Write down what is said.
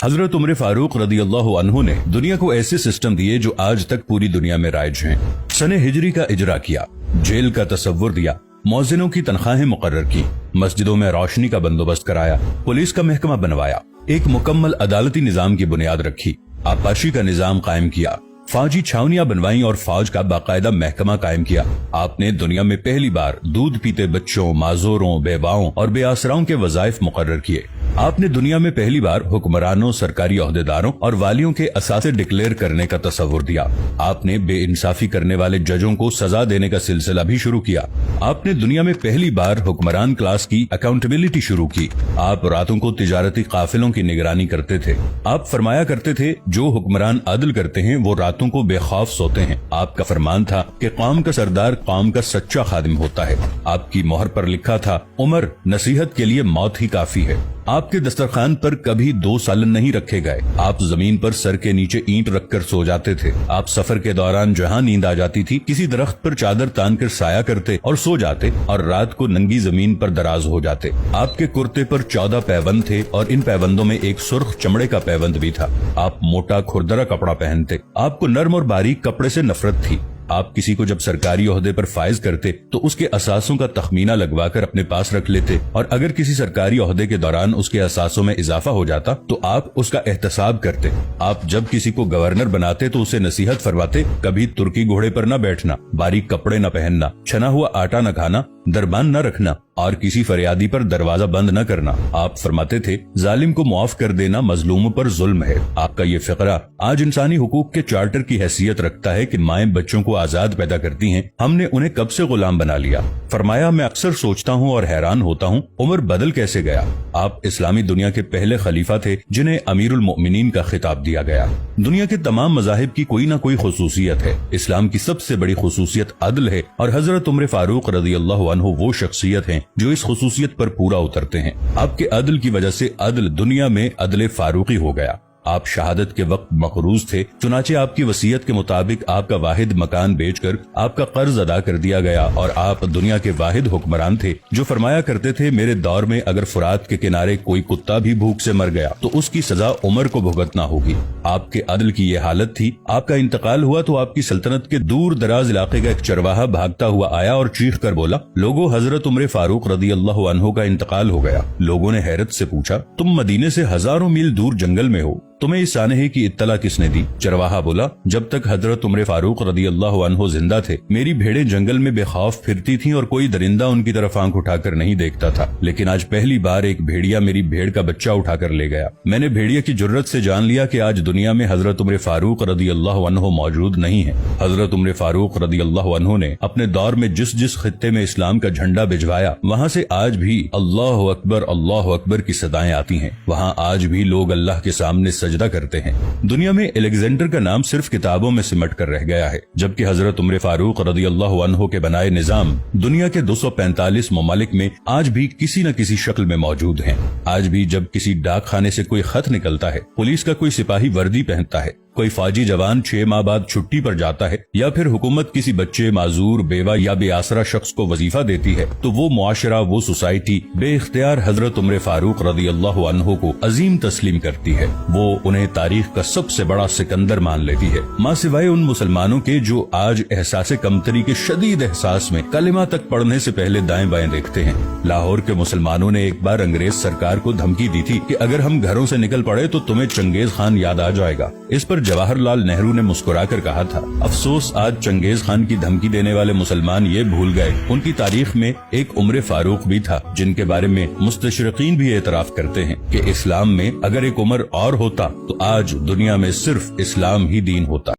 हजरत उमर फारूक रदी अल्लाह अन्हु ने दुनिया को ऐसे सिस्टम दिए जो आज तक पूरी दुनिया में राइज हैं। सने हिजरी का इजरा किया, जेल का तसव्वुर दिया, मौजिनों की तनख्वाहें मुकर्रर की, मस्जिदों में रोशनी का बंदोबस्त कराया, पुलिस का महकमा बनवाया, एक मुकम्मल अदालती निजाम की बुनियाद रखी, आबपाशी का निजाम कायम किया, फौजी छावनियां बनवाई और फौज का बाकायदा महकमा कायम किया। आपने दुनिया में पहली बार दूध पीते बच्चों, माजूरों, बेवाओं और बेआसराओं के वज़ाइफ मुकर्रर किए। आपने दुनिया में पहली बार हुक्मरानों, सरकारी ओहदेदारों और वालियों के असासे डिक्लेयर करने का तसव्वुर दिया। आपने बेइंसाफी करने वाले जजों को सजा देने का सिलसिला भी शुरू किया। आपने दुनिया में पहली बार हुक्मरान क्लास की अकाउंटेबिलिटी शुरू की। आप रातों को तिजारती काफिलों की निगरानी करते थे। आप फरमाया करते थे, जो हुक्मरान अदल करते हैं वो रातों को बेखौफ सोते हैं। आपका फरमान था कि कौम का सरदार कौम का सच्चा खादिम होता है। आपकी मोहर पर लिखा था, उमर नसीहत के लिए मौत ही काफी है। आपके दस्तरखान पर कभी 2 सालन नहीं रखे गए। आप जमीन पर सर के नीचे ईंट रखकर सो जाते थे। आप सफर के दौरान जहां नींद आ जाती थी, किसी दरख्त पर चादर तान कर साया करते और सो जाते और रात को नंगी जमीन पर दराज हो जाते। आपके कुर्ते पर 14 पैबंद थे और इन पैबंदों में एक सुर्ख चमड़े का पैबंद भी था। आप मोटा खुरदरा कपड़ा पहनते। आपको नर्म और बारीक कपड़े से नफरत थी। आप किसी को जब सरकारी ओहदे पर फायज करते तो उसके असासों का तखमीना लगवाकर अपने पास रख लेते और अगर किसी सरकारी ओहदे के दौरान उसके असासों में इजाफा हो जाता तो आप उसका एहतसाब करते। आप जब किसी को गवर्नर बनाते तो उसे नसीहत फरमाते, कभी तुर्की घोड़े पर न बैठना, बारीक कपड़े न पहनना, छना हुआ आटा न खाना, दरबान न रखना और किसी फरियादी पर दरवाजा बंद न करना। आप फरमाते थे, जालिम को मुआफ कर देना मजलूम पर जुल्म है। आपका ये फिक्रा आज इंसानी हुकूक के चार्टर की हैसियत रखता है कि माएं बच्चों को आजाद पैदा करती हैं, हमने उन्हें कब से गुलाम बना लिया। फरमाया, मैं अक्सर सोचता हूँ और हैरान होता हूँ, उमर बदल कैसे गया। आप इस्लामी दुनिया के पहले खलीफा थे जिन्हें अमीरुल मोमिनीन का खिताब दिया गया। दुनिया के तमाम मजाहिब की कोई न कोई खुसूसियत है। इस्लाम की सबसे बड़ी खुसूसियत अदल है और हजरत उमर फारूक रज़ी अल्लाहु अन्हु वो शख्सियत हैं जो इस खुसूसियत पर पूरा उतरते हैं। आपके अदल की वजह से अदल दुनिया में अदल फारूकी हो गया। आप शहादत के वक्त मकरूज थे, चुनाचे आपकी वसीयत के मुताबिक आपका वाहिद मकान बेचकर आपका कर्ज अदा कर दिया गया और आप दुनिया के वाहिद हुक्मरान थे जो फरमाया करते थे, मेरे दौर में अगर फुरात के किनारे कोई कुत्ता भी भूख से मर गया तो उसकी सजा उमर को भुगतना होगी। आपके अदल की ये हालत थी। आपका इंतकाल हुआ तो आपकी सल्तनत के दूर दराज इलाके का एक चरवाहा भागता हुआ आया और चीख कर बोला, लोगों, हजरत उमर फारूक रदी अल्लाह अन्हु का इंतकाल हो गया। लोगों ने हैरत से पूछा, तुम मदीने से हजारों मील दूर जंगल में हो, तुम्हें इस सानहे की इत्तला किसने दी। चरवाहा बोला, जब तक हजरत उमर फारूक रदी अल्लाह अन्हु जिंदा थे मेरी भेड़ें जंगल में बेखौफ फिरती थीं और कोई दरिंदा उनकी तरफ आंख उठाकर नहीं देखता था, लेकिन आज पहली बार एक भेड़िया मेरी भेड़ का बच्चा उठाकर ले गया। मैंने भेड़िया की जुर्रत से जान लिया कि आज दुनिया में हजरत उमर फारूक रदी अल्लाह अन्हु मौजूद नहीं है। हजरत उमर फारूक रदी अल्लाह अन्हु ने अपने दौर में जिस जिस खित्ते में इस्लाम का झंडा भिजवाया वहाँ से आज भी अल्लाह अकबर की सदाएं आती हैं। वहाँ आज भी लोग अल्लाह के सामने सजदा करते हैं। दुनिया में अलेक्जेंडर का नाम सिर्फ किताबों में सिमट कर रह गया है, जबकि हजरत उमर फारूक रदी अल्लाह अन्हु के बनाए निजाम दुनिया के 245 ममालिक में आज भी किसी न किसी शक्ल में मौजूद हैं। आज भी जब किसी डाक खाने से कोई खत निकलता है, पुलिस का कोई सिपाही वर्दी पहनता है, कोई फौजी जवान 6 माह बाद छुट्टी पर जाता है या फिर हुकूमत किसी बच्चे, माजूर, बेवा या बेआसरा शख्स को वजीफा देती है तो वो मुआशरा, वो सोसाइटी बेइख्तियार हजरत उमर फारूक रदी अल्लाह अन्हु को अजीम तस्लीम करती है। वो उन्हें तारीख का सबसे बड़ा सिकंदर मान लेती है, माँ सिवाय उन मुसलमानों के जो आज एहसास कमतरी के शदीद एहसास में कलिमा तक पढ़ने से पहले दाएं बाएं देखते हैं। लाहौर के मुसलमानों ने एक बार अंग्रेज सरकार को धमकी दी थी कि अगर हम घरों से निकल पड़े तो तुम्हें चंगेज खान याद आ जाएगा। इस पर जवाहरलाल नेहरू ने मुस्कुराकर कहा था, अफसोस आज चंगेज खान की धमकी देने वाले मुसलमान ये भूल गए उनकी तारीख में एक उमर फारूक भी था, जिनके बारे में मुस्तशरिकीन भी एतराफ करते हैं कि इस्लाम में अगर एक उमर और होता तो आज दुनिया में सिर्फ इस्लाम ही दीन होता।